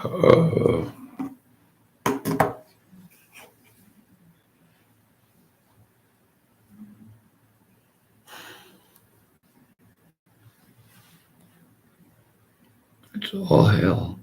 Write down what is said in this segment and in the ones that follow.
Uh, it's all hell.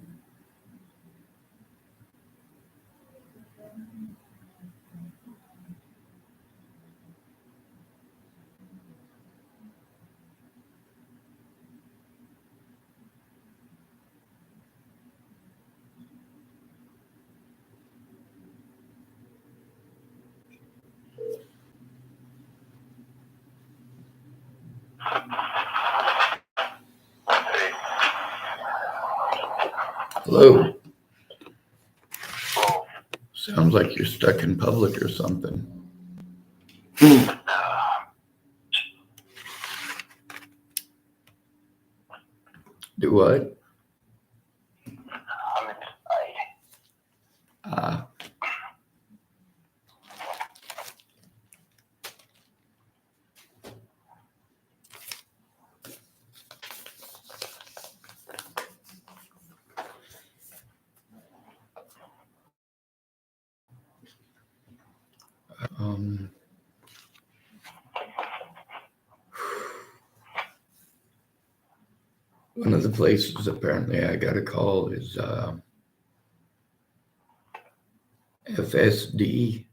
Hello. Sounds like you're stuck in public or something. Do what? Uh, um, one of the places apparently I got a call is FSD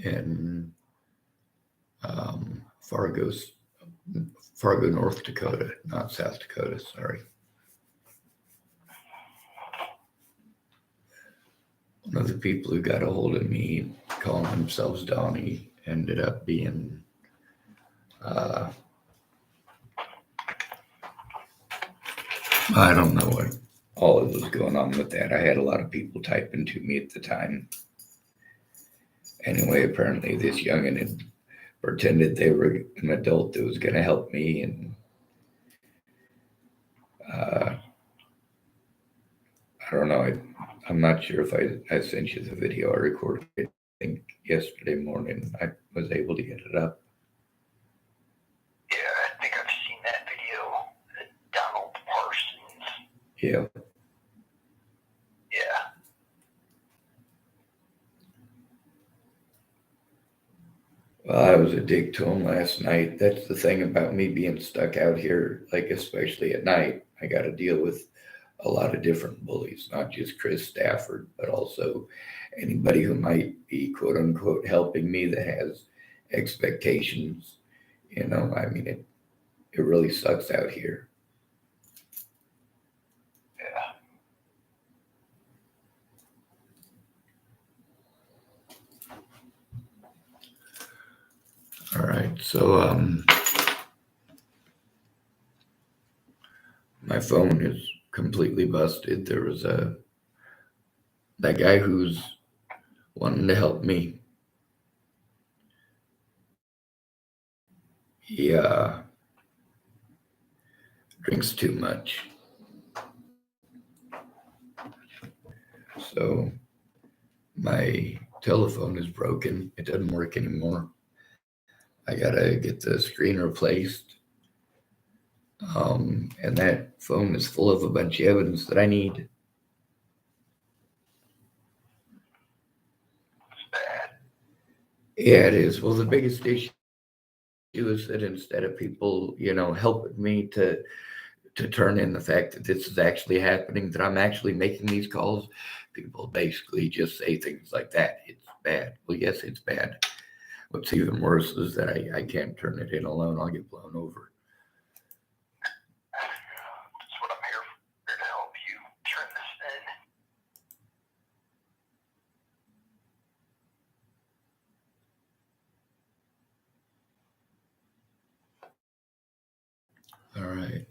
in Fargo, North Dakota, not South Dakota. Sorry. One of the people who got a hold of me, calling themselves Donnie, ended up being I don't know what all that was going on with that. I had a lot of people typing to me at the time. Anyway, apparently this youngin' had pretended they were an adult that was going to help me, and uh, I don't know. I'm not sure if I sent you the video I recorded. I think yesterday morning I was able to get it up. Yeah, I think I've seen that video. Donald Parsons. Yeah. Yeah. Well, I was a dick to him last night. That's the thing about me being stuck out here, like especially at night. I got to deal with a lot of different bullies, not just Chris Stafford, but also anybody who might be quote unquote helping me that has expectations. I mean, it really sucks out here. Yeah. All right. So, my phone is completely busted. There was that guy who's wanting to help me. He drinks too much. So my telephone is broken. It doesn't work anymore. I gotta get the screen replaced. And that phone is full of a bunch of evidence that I need. It's bad. Yeah, it is. Well, the biggest issue is that instead of people, helping me to turn in the fact that this is actually happening, that I'm actually making these calls, people basically just say things like that. It's bad. Well, yes, it's bad. What's even worse is that I can't turn it in alone. I'll get blown over. That's what I'm here to help you turn this in. All right.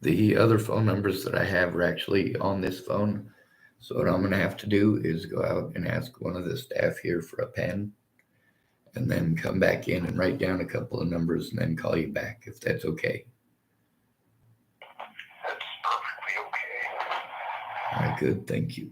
The other phone numbers that I have are actually on this phone. So what I'm going to have to do is go out and ask one of the staff here for a pen and then come back in and write down a couple of numbers and then call you back if that's okay. That's perfectly okay. All right, good. Thank you.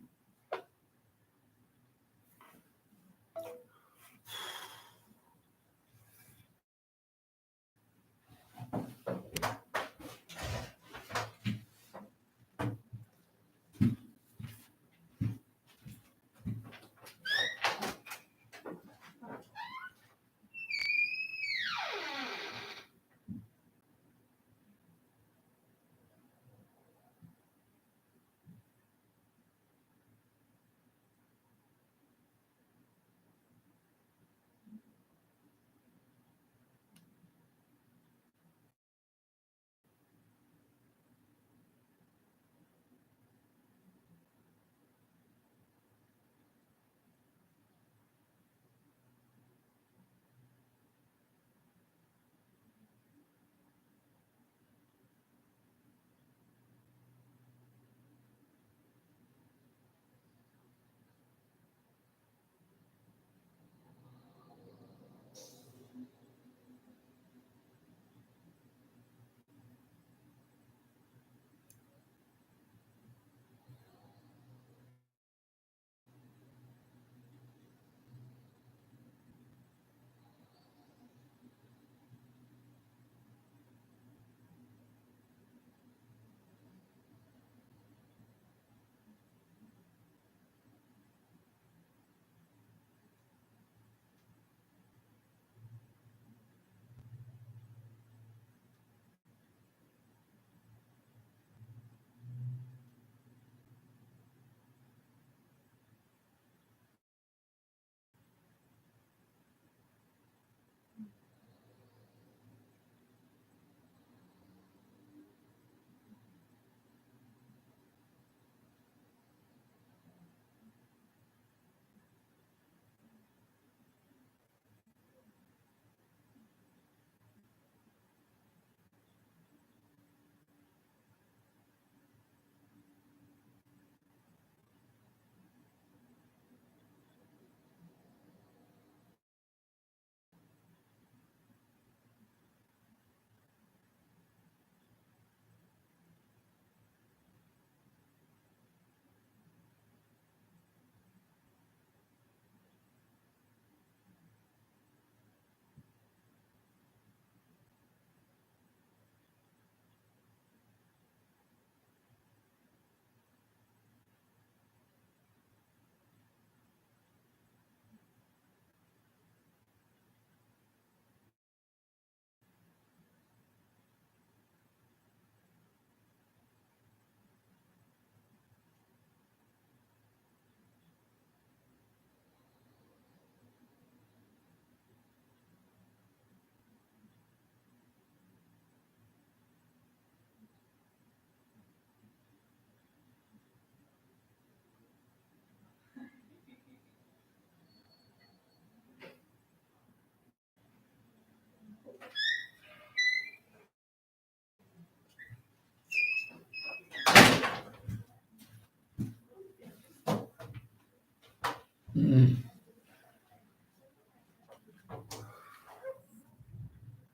Mm.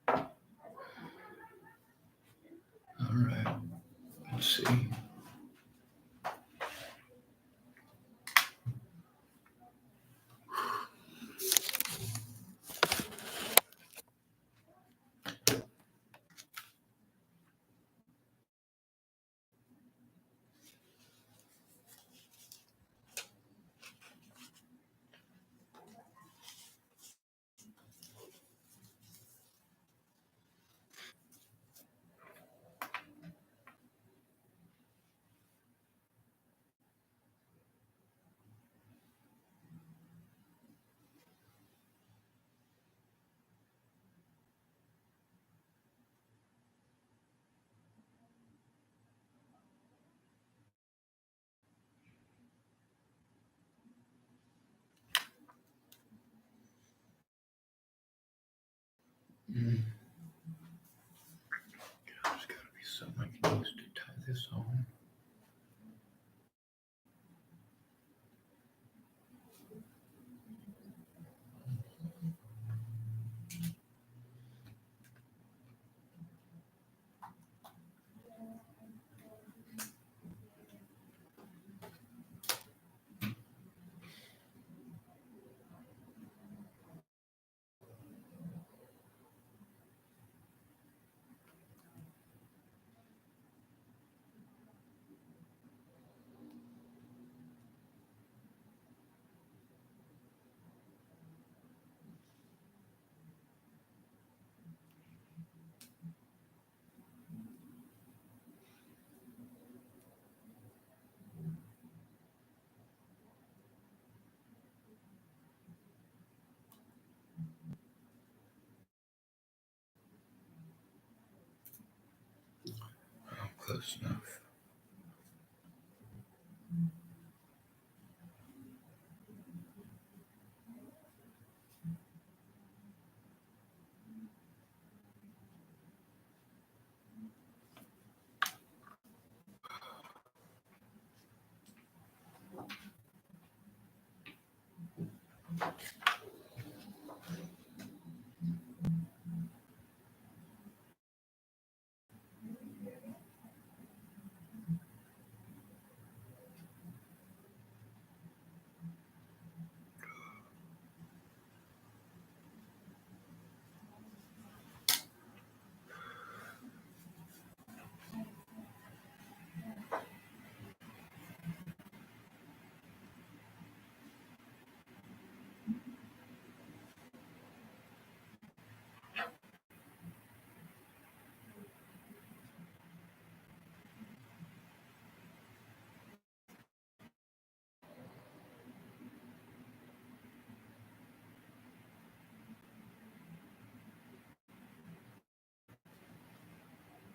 All right. Let's see. Mm. There's got to be something I can use to tie this on. Oh, close enough.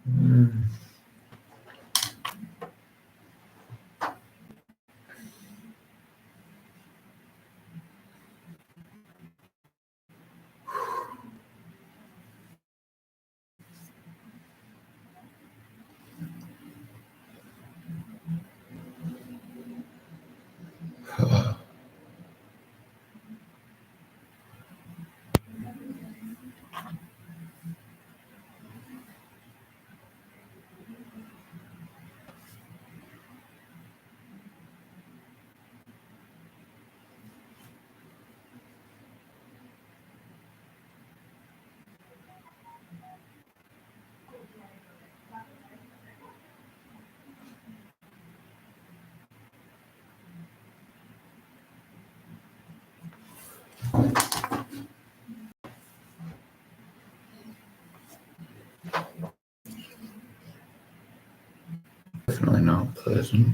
Mm. Definitely not pleasant.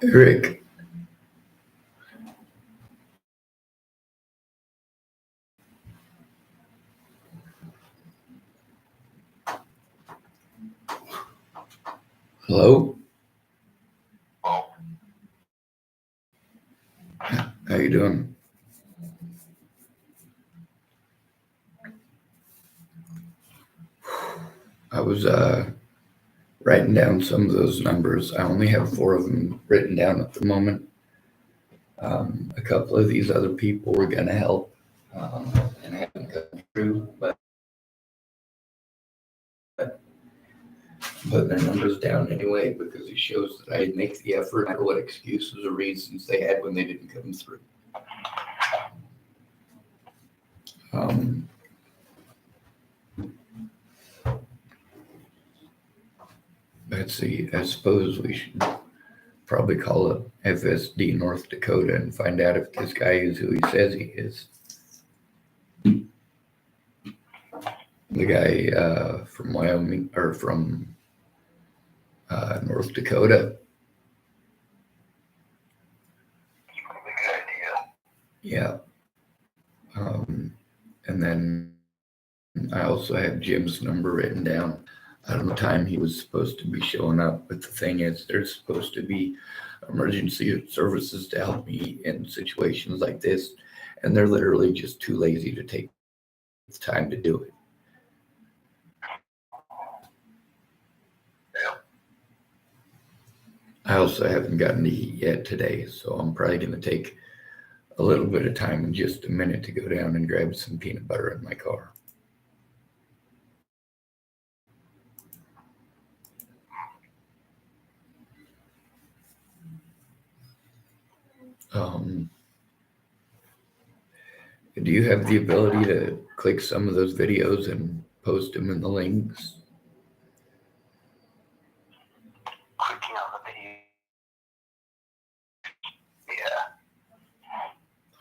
Eric, hello? Oh, How you doing? I was writing down some of those numbers. I only have 4 of them written down at the moment. A couple of these other people were going to help and haven't come through, but put their numbers down anyway because it shows that I make the effort, no matter what excuses or reasons they had when they didn't come through. Um, let's see, I suppose we should probably call up FSD North Dakota and find out if this guy is who he says he is. The guy from Wyoming or from North Dakota. it's probably a good idea. Yeah. And then I also have Jim's number written down. I don't know the time he was supposed to be showing up, but the thing is, there's supposed to be emergency services to help me in situations like this, and they're literally just too lazy to take the time to do it. Yeah. I also haven't gotten to eat yet today, so I'm probably going to take a little bit of time in just a minute to go down and grab some peanut butter in my car. Do you have the ability to click some of those videos and post them in the links? Clicking on the video. Yeah.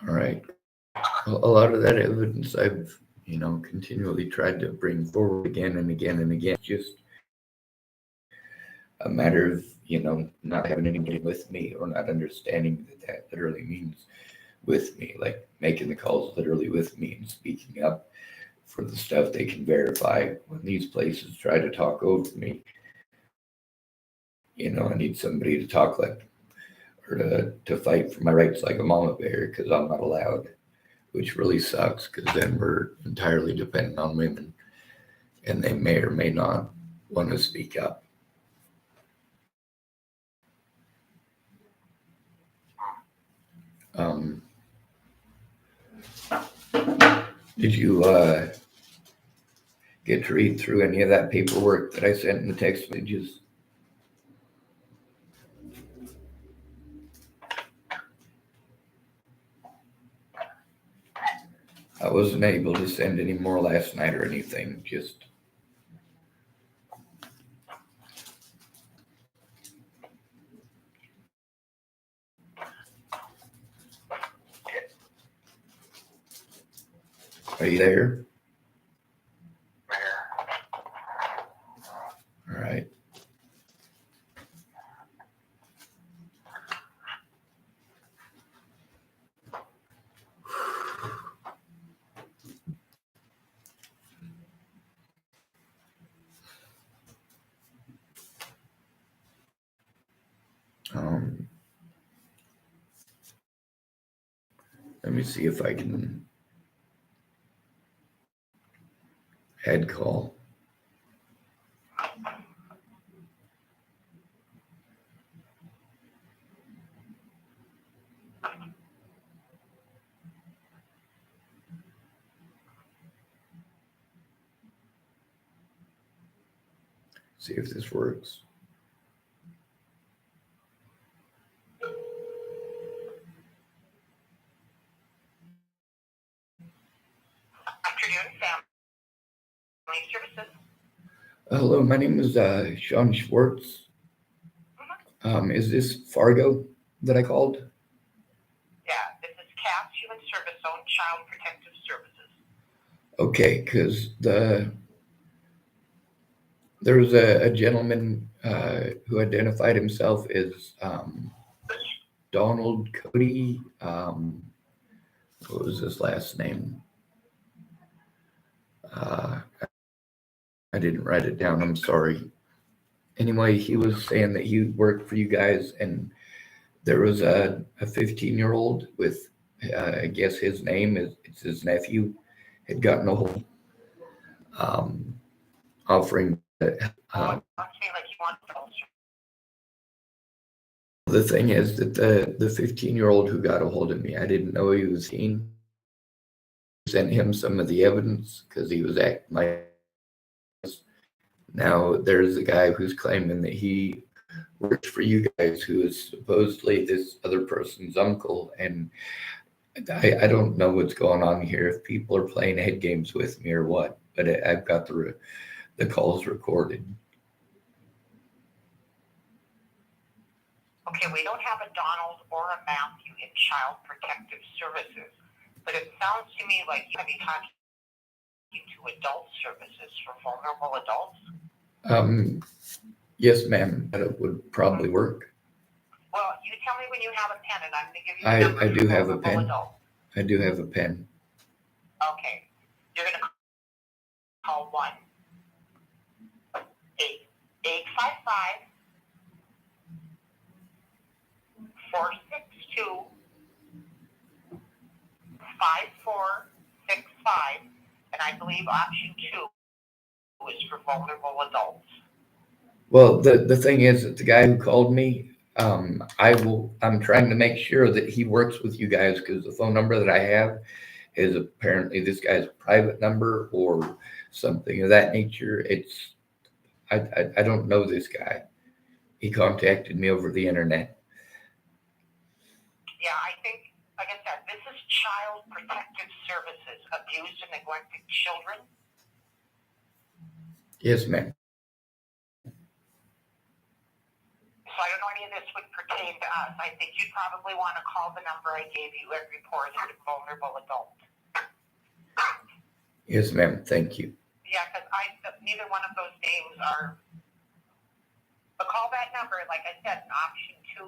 All right. Well, a lot of that evidence I've, continually tried to bring forward again and again and again. It's just a matter of, not having anybody with me or not understanding that that literally means with me, like making the calls literally with me and speaking up for the stuff they can verify. When these places try to talk over me, I need somebody to talk like, or to fight for my rights like a mama bear because I'm not allowed, which really sucks because then we're entirely dependent on women and they may or may not want to speak up. Did you get to read through any of that paperwork that I sent in the text messages? I wasn't able to send any more last night or anything, just are you there? All right. Let me see if I can head call. See if this works. Afternoon, family services. Hello, my name is Sean Schwartz. Is this Fargo that I called? Yeah, this is CAPS Human Service Zone Child Protective Services. Okay, because there was a gentleman who identified himself as Donald Cody. What was his last name? I didn't write it down. I'm sorry. Anyway, he was saying that he worked for you guys, and there was a 15-year-old with, I guess his name is it's his nephew, had gotten a hold, um, offering. Like you want adult The thing is that the 15-year-old who got a hold of me, I didn't know he was teen. Sent him some of the evidence because he was acting like. Now there's a guy who's claiming that he works for you guys, who is supposedly this other person's uncle, and I don't know what's going on here. If people are playing head games with me or what, but I've got the calls recorded. Okay, we don't have a Donald or a Matthew in Child Protective Services, but it sounds to me like you might be talking to adult services for vulnerable adults. Yes, ma'am. That would probably work. Well, you tell me when you have a pen, and I'm going to give you the number I do for have a vulnerable pen. adults. I do have a pen. Okay, you're going to call 855 462 5465, and I believe option 2 is for vulnerable adults. Well, the thing is that the guy who called me, I'm trying to make sure that he works with you guys, because the phone number that I have is apparently this guy's private number or something of that nature. I don't know this guy. He contacted me over the internet. Yeah, I think, like I said, this is Child Protective Services, abused and neglected children. Yes, ma'am. So I don't know any of this would pertain to us. I think you'd probably want to call the number I gave you and report it to vulnerable adults. Yes, ma'am. Thank you. Yeah, because neither one of those names are. But call that number, like I said, option 2,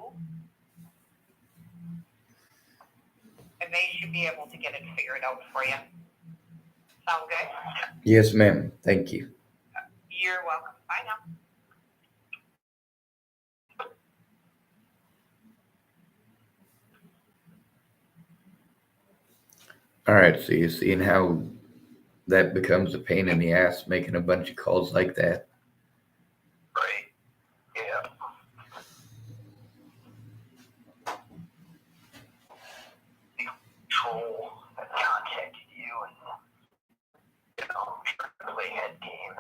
and they should be able to get it figured out for you. Sound good? Yes, ma'am. Thank you. You're welcome. Bye now. All right. So you're seeing how that becomes a pain in the ass, making a bunch of calls like that. Right. Yeah. The troll that contacted you and play head games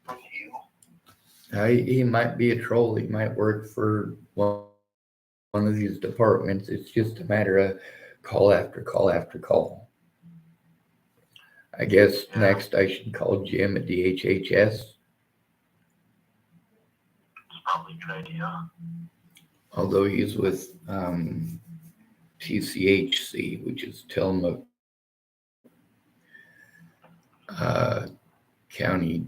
with you. He might be a troll. He might work for one of these departments. It's just a matter of call after call after call. I guess next I should call Jim at DHHS. It's probably a good idea. Although he's with TCHC, which is Tillamook County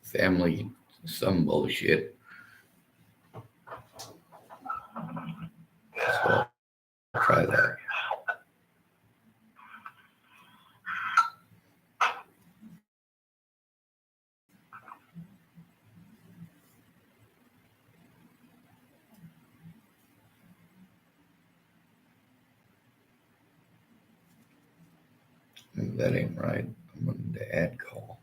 Family, some bullshit. So I'll try that. That ain't right. I'm going to add call.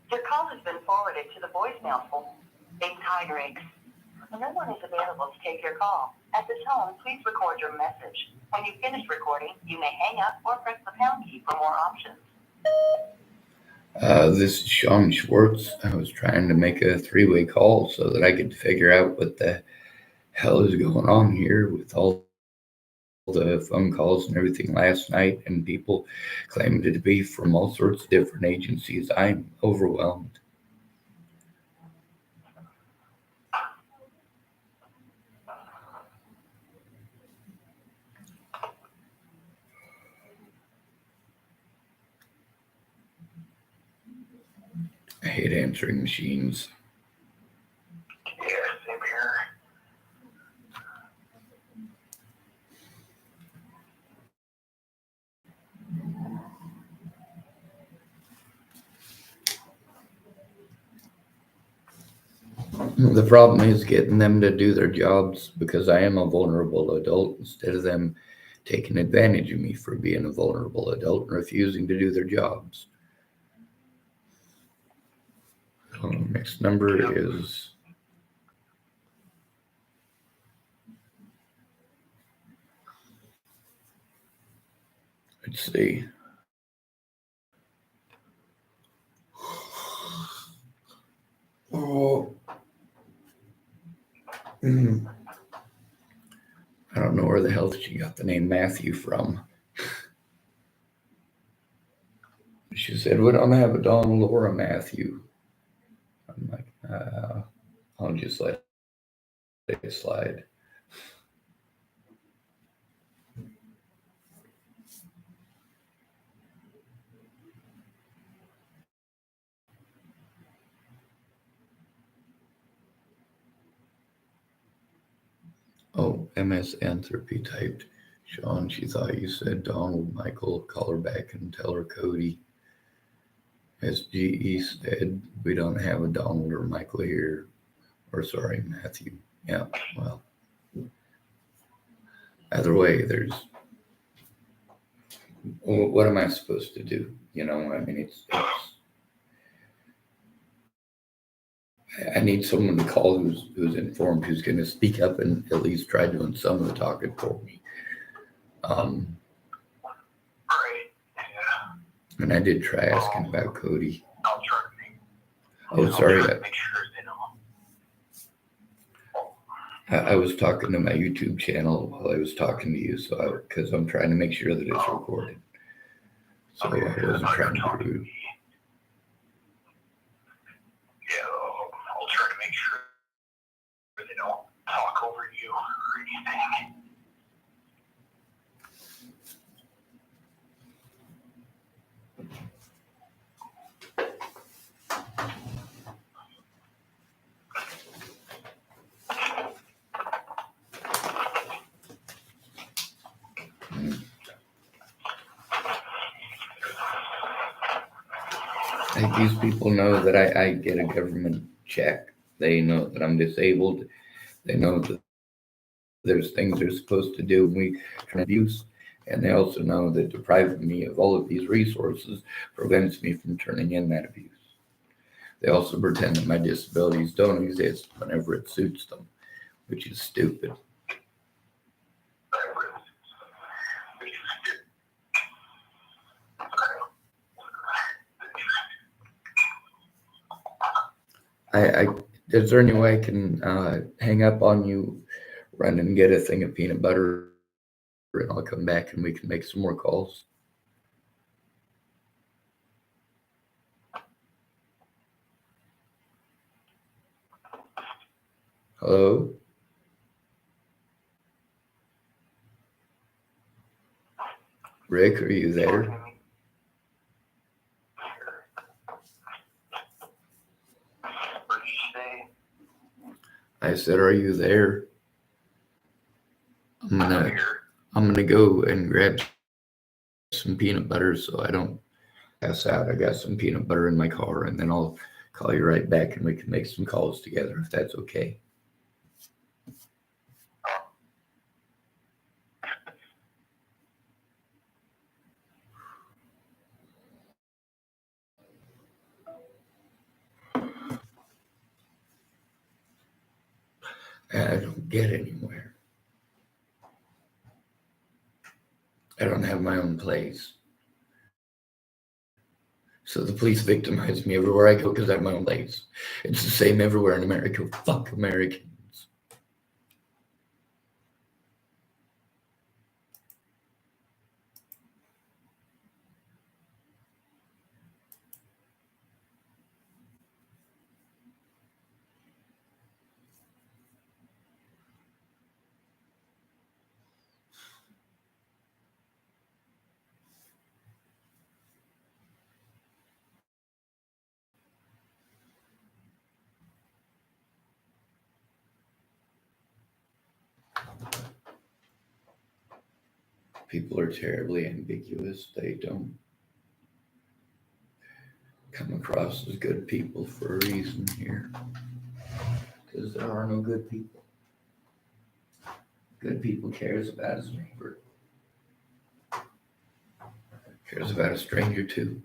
Your call has been forwarded to the voicemail for Tiger Eggs. No one is available to take your call. At the tone, please record your message. When you finish recording, you may hang up or press the pound key for more options. This is Sean Schwartz. I was trying to make a three-way call so that I could figure out what the hell is going on here with all the phone calls and everything last night and people claiming to be from all sorts of different agencies. I'm overwhelmed. I hate answering machines. Yeah, same here. The problem is getting them to do their jobs because I am a vulnerable adult instead of them taking advantage of me for being a vulnerable adult and refusing to do their jobs. Next number is let's see. Oh, I don't know where the hell she got the name Matthew from. She said, "We don't have a Donald or a Matthew." I'm like, I'll just let it slide. Oh, MS Anthropy typed. Sean, she thought you said Donald. Michael, call her back and tell her Cody. SGE said, we don't have a Donald or Michael here. Or sorry, Matthew. Yeah, well, either way, there's. What am I supposed to do? You know, I mean, it's I need someone to call who's informed, who's going to speak up and at least try doing some of the talking for me. Right. Yeah. And I did try asking about Cody. I'll try to make. Oh, sorry. Make sure they know. I was talking to my YouTube channel while I was talking to you, so because I'm trying to make sure that it's recorded. So I wasn't trying to be rude. Yeah, I'll try to make sure they don't talk over you or anything. Like these people know that I get a government check. They know that I'm disabled. They know that there's things they're supposed to do when we turn abuse. And they also know that depriving me of all of these resources prevents me from turning in that abuse. They also pretend that my disabilities don't exist whenever it suits them, which is stupid. Is there any way I can hang up on you, run and get a thing of peanut butter, and I'll come back and we can make some more calls? Hello? Rick, are you there? I said, are you there? I'm gonna go and grab some peanut butter so I don't pass out. I got some peanut butter in my car, and then I'll call you right back and we can make some calls together if that's okay. I don't get anywhere. I don't have my own place. So the police victimize me everywhere I go because I have my own place. It's the same everywhere in America. Fuck Americans. People are terribly ambiguous. They don't come across as good people for a reason here, because there are no good people. Good people cares about his neighbor, cares about a stranger too.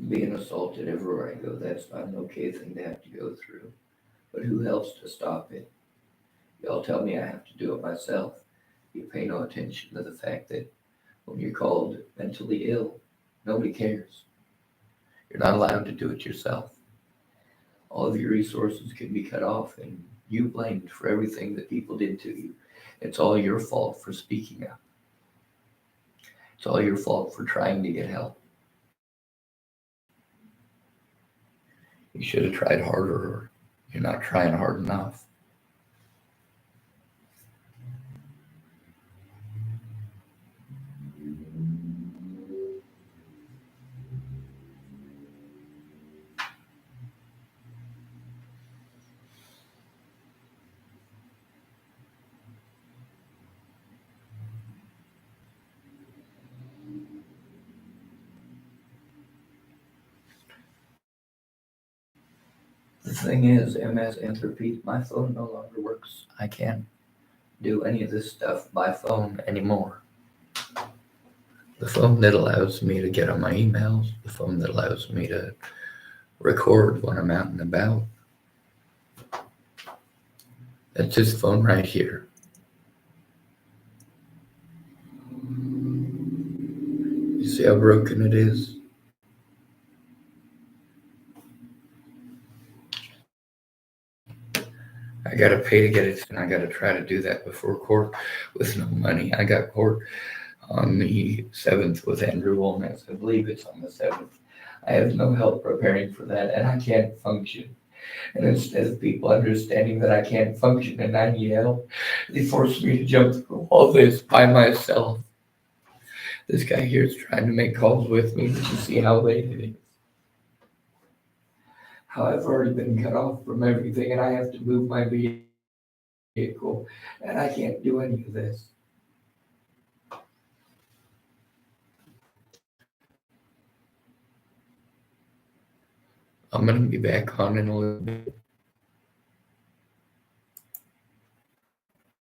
Being assaulted everywhere I go, that's not an okay thing to have to go through. But who helps to stop it? Y'all tell me I have to do it myself. You pay no attention to the fact that when you're called mentally ill, nobody cares. You're not allowed to do it yourself. All of your resources can be cut off and you blamed for everything that people did to you. It's all your fault for speaking up. It's all your fault for trying to get help. You should have tried harder, or you're not trying hard enough. The thing is, MS Entropy, my phone no longer works. I can't do any of this stuff by phone anymore. The phone that allows me to get on my emails, the phone that allows me to record when I'm out and about, that's this phone right here. You see how broken it is? I gotta pay to get it, and I gotta try to do that before court with no money. I got court on the 7th with Andrew Womack. I believe it's on the 7th. I have no help preparing for that, and I can't function. And instead of people understanding that I can't function and I need help, they force me to jump through all this by myself. This guy here is trying to make calls with me to see how late it is. How I've already been cut off from everything, and I have to move my vehicle, and I can't do any of this. I'm going to be back on in a little bit.